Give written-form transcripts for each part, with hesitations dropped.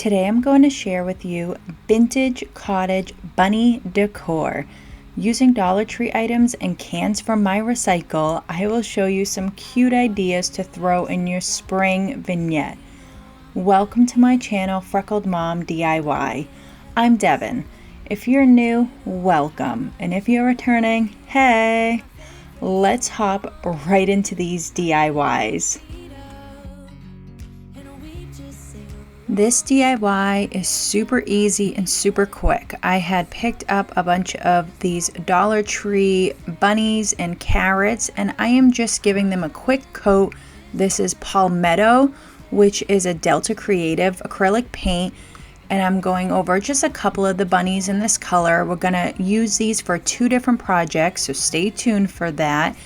Today I'm going to share with you vintage cottage bunny decor. Using Dollar Tree items and cans from my recycle, I will show you some cute ideas to throw in your spring vignette. Welcome to my channel, Freckled Mom DIY. I'm Devin. If you're new, welcome. And if you're returning, hey! Let's hop right into these DIYs. This DIY is super easy and super quick. I had picked up a bunch of these Dollar Tree bunnies and carrots, and I am just giving them a quick coat. This is Palmetto, which is a Delta Creative acrylic paint, and I'm going over just a couple of the bunnies in this color. We're gonna use these for two different projects, so stay tuned for that.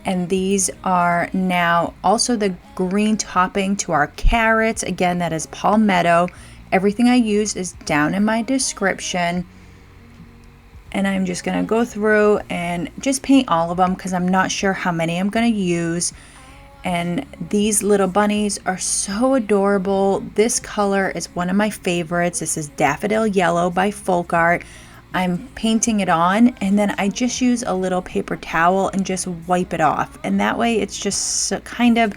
And these are now also the green topping to our carrots. Again, that is Palmetto. Everything I use is down in my description. And I'm just gonna go through and just paint all of them because I'm not sure how many I'm gonna use. And these little bunnies are so adorable. This color is one of my favorites. This is Daffodil Yellow by Folk Art. I'm painting it on, and then I just use a little paper towel and just wipe it off. And that way it's just kind of,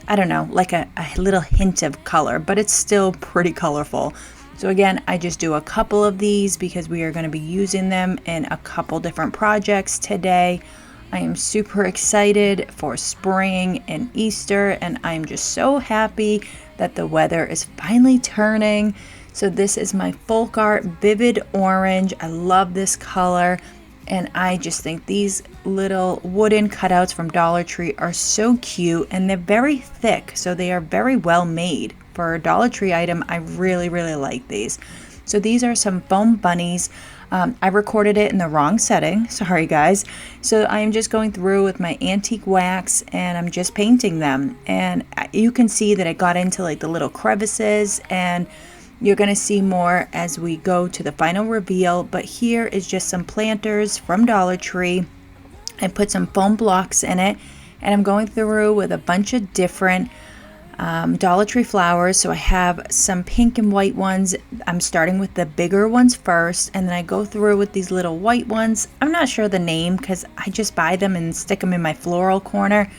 I don't know, like a little hint of color, but it's still pretty colorful. So again, I just do a couple of these because we are going to be using them in a couple different projects today. I am super excited for spring and Easter, and I'm just so happy that the weather is finally turning. So this is my Folk Art Vivid Orange. I love this color, and I just think these little wooden cutouts from Dollar Tree are so cute, and they're very thick, so they are very well made. For a Dollar Tree item, I really like these. So these are some foam bunnies. I recorded it in the wrong setting, sorry guys. So I'm just going through with my antique wax and I'm just painting them. And you can see that I got into like the little crevices, and you're going to see more as we go to the final reveal. But here is just some planters from Dollar Tree. I put some foam blocks in it, and I'm going through with a bunch of different Dollar Tree flowers. So I have some pink and white ones. I'm starting with the bigger ones first, and then I go through with these little white ones. I'm not sure the name because I just buy them and stick them in my floral corner.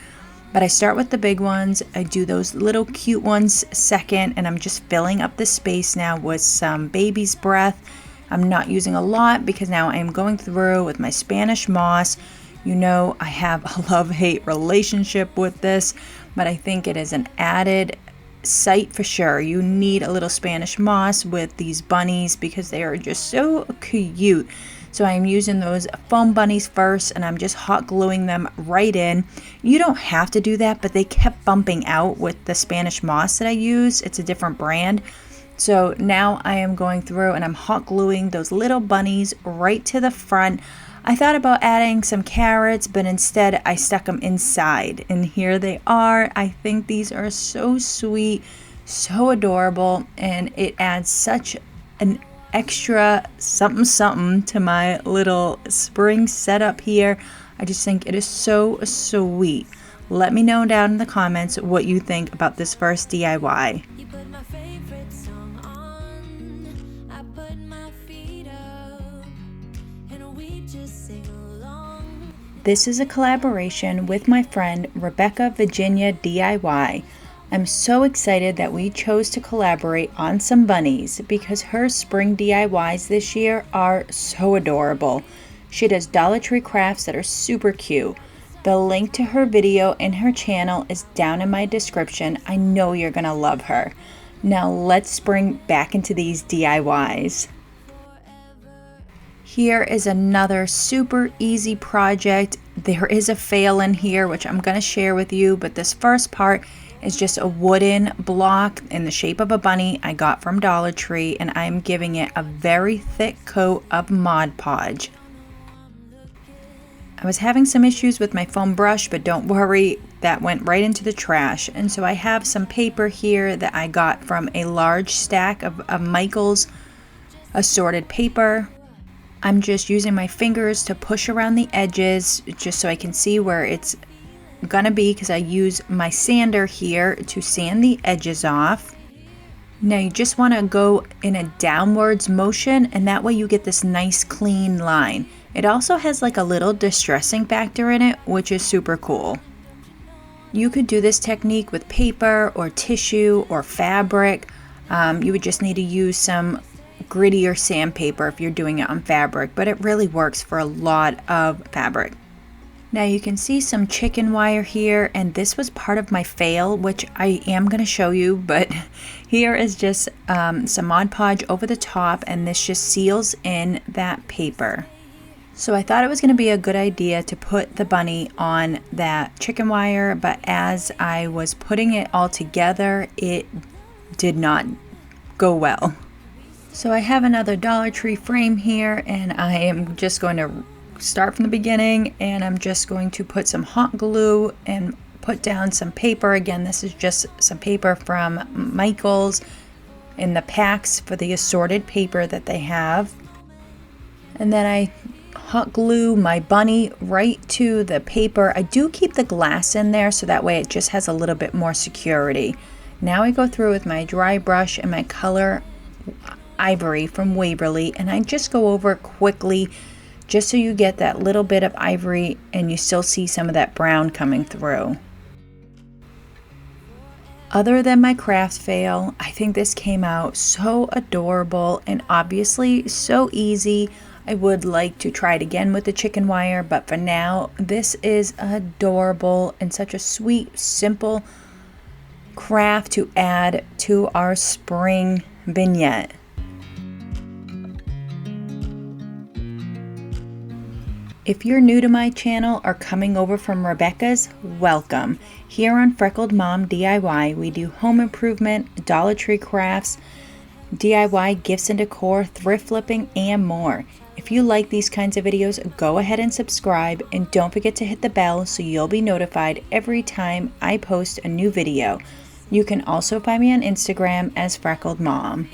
But I start with the big ones. I do those little cute ones second, and I'm just filling up the space now with some baby's breath. I'm not using a lot because now I'm going through with my Spanish moss. You know, I have a love-hate relationship with this, but I think it is an added sight for sure. You need a little Spanish moss with these bunnies because they are just so cute. So I'm using those foam bunnies first, and I'm just hot gluing them right in. You don't have to do that, but they kept bumping out with the Spanish moss that I use. It's a different brand. So now I am going through and I'm hot gluing those little bunnies right to the front. I thought about adding some carrots, but instead I stuck them inside, and here they are. I think these are so sweet, so adorable, and it adds such an extra something to my little spring setup here. I just think it is so sweet. Let me know down in the comments what you think about this first DIY. This is a collaboration with my friend Rebecca Virginia DIY. I'm so excited that we chose to collaborate on some bunnies because her spring DIYs this year are so adorable. She does Dollar Tree crafts that are super cute. The link to her video and her channel is down in my description. I know you're gonna love her. Now let's spring back into these DIYs. Here is another super easy project. There is a fail in here which I'm gonna share with you, but this first part is just a wooden block in the shape of a bunny I got from Dollar Tree, and I'm giving it a very thick coat of Mod Podge. I was having some issues with my foam brush, but don't worry, that went right into the trash. And so I have some paper here that I got from a large stack of Michael's assorted paper. I'm just using my fingers to push around the edges just so I can see where it's gonna be, because I use my sander here to sand the edges off. Now you just want to go in a downwards motion, and that way you get this nice clean line. It also has like a little distressing factor in it, which is super cool. You could do this technique with paper or tissue or fabric. You would just need to use some grittier sandpaper if you're doing it on fabric, but it really works for a lot of fabric. Now you can see some chicken wire here, and this was part of my fail, which I am going to show you, but here is just some Mod Podge over the top, and this just seals in that paper. So I thought it was going to be a good idea to put the bunny on that chicken wire, but as I was putting it all together, it did not go well. So I have another Dollar Tree frame here, and I am just going to start from the beginning, and I'm just going to put some hot glue and put down some paper. Again, this is just some paper from Michael's in the packs for the assorted paper that they have. And then I hot glue my bunny right to the paper. I do keep the glass in there so that way it just has a little bit more security. Now I go through with my dry brush and my color ivory from Waverly, and I just go over it quickly just so you get that little bit of ivory and you still see some of that brown coming through. Other than my craft fail, I think this came out so adorable and obviously so easy. I would like to try it again with the chicken wire, but for now, this is adorable and such a sweet, simple craft to add to our spring vignette. If you're new to my channel or coming over from Rebecca's, welcome. Here on Freckled Mom DIY, we do home improvement, Dollar Tree crafts, DIY gifts and decor, thrift flipping, and more. If you like these kinds of videos, go ahead and subscribe, and don't forget to hit the bell so you'll be notified every time I post a new video. You can also find me on Instagram as Freckled Mom.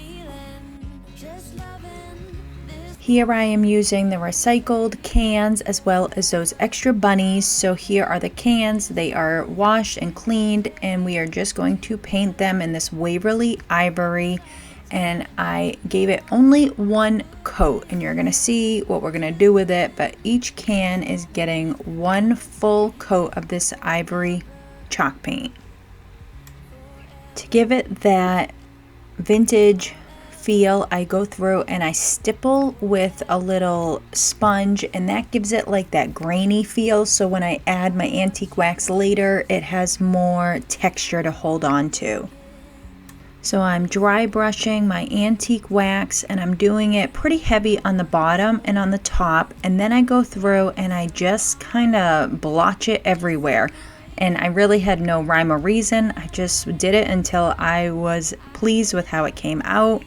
Here I am using the recycled cans as well as those extra bunnies. So here are the cans. They are washed and cleaned, and we are just going to paint them in this Waverly Ivory. And I gave it only one coat, and you're going to see what we're going to do with it. But each can is getting one full coat of this ivory chalk paint. To give it that vintage feel, I go through and I stipple with a little sponge, and that gives it like that grainy feel, so when I add my antique wax later, it has more texture to hold on to. So I'm dry brushing my antique wax, and I'm doing it pretty heavy on the bottom and on the top, and then I go through and I just kind of blotch it everywhere. And I really had no rhyme or reason. I just did it until I was pleased with how it came out.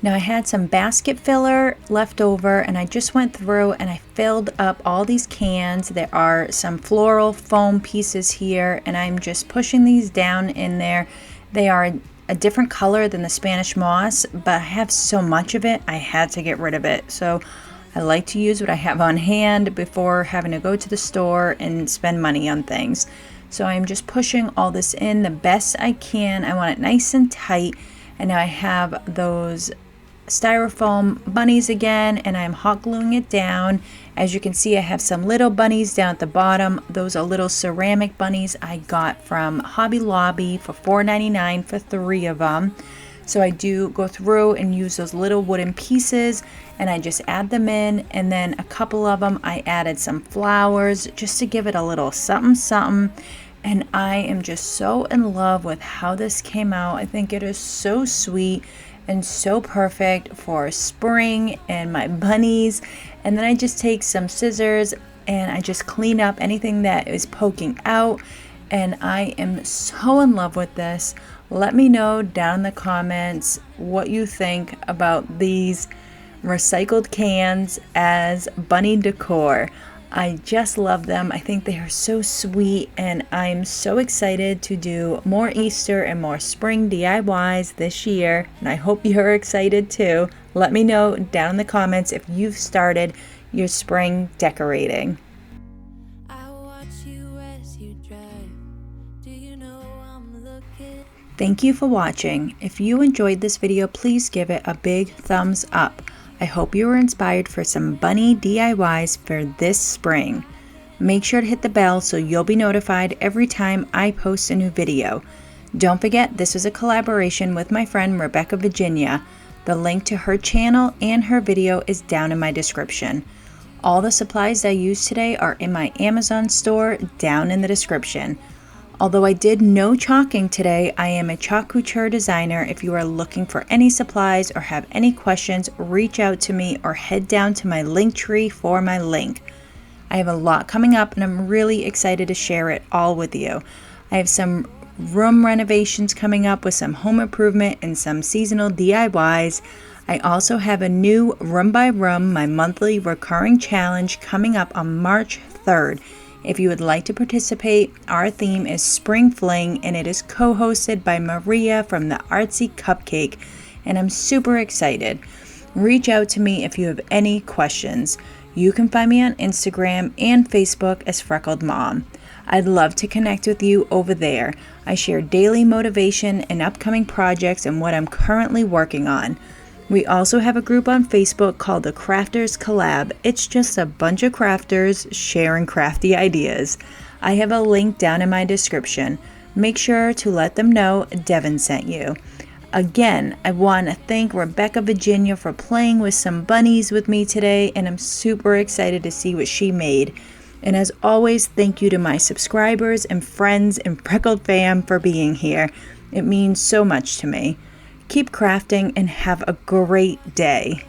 Now I had some basket filler left over, and I just went through and I filled up all these cans. There are some floral foam pieces here, and I'm just pushing these down in there. They are a different color than the Spanish moss, but I have so much of it, I had to get rid of it. So I like to use what I have on hand before having to go to the store and spend money on things. So I'm just pushing all this in the best I can. I want it nice and tight. And now I have those styrofoam bunnies again, and I'm hot gluing it down. As you can see, I have some little bunnies down at the bottom. Those are little ceramic bunnies I got from Hobby Lobby for $4.99 for 3 of them. So I do go through and use those little wooden pieces, and I just add them in, and then a couple of them I added some flowers just to give it a little something something. And I am just so in love with how this came out. I think it is so sweet and so perfect for spring and my bunnies. And then I just take some scissors and I just clean up anything that is poking out, and I am so in love with this. Let me know down in the comments what you think about these recycled cans as bunny decor. I just love them. I think they are so sweet, and I'm so excited to do more Easter and more spring DIYs this year, and I hope you're excited too. Let me know down in the comments if you've started your spring decorating. Thank you for watching. If you enjoyed this video, please give it a big thumbs up. I hope you were inspired for some bunny DIYs for this spring. Make sure to hit the bell so you'll be notified every time I post a new video. Don't forget, this was a collaboration with my friend Rebecca Virginia. The link to her channel and her video is down in my description. All the supplies I used today are in my Amazon store down in the description. Although I did no chalking today, I am a Club Couture designer. If you are looking for any supplies or have any questions, reach out to me or head down to my link tree for my link. I have a lot coming up and I'm really excited to share it all with you. I have some room renovations coming up with some home improvement and some seasonal DIYs. I also have a new room by room, my monthly recurring challenge coming up on March 3rd. If you would like to participate, our theme is Spring Fling and it is co-hosted by Maria from the Artsy Cupcake, and I'm super excited. Reach out to me if you have any questions. You can find me on Instagram and Facebook as Freckled Mom. I'd love to connect with you over there. I share daily motivation and upcoming projects and what I'm currently working on. We also have a group on Facebook called the Crafters Collab. It's just a bunch of crafters sharing crafty ideas. I have a link down in my description. Make sure to let them know Devin sent you. Again, I want to thank Rebecca Virginia for playing with some bunnies with me today, and I'm super excited to see what she made. And as always, thank you to my subscribers and friends and Freckled fam for being here. It means so much to me. Keep crafting and have a great day.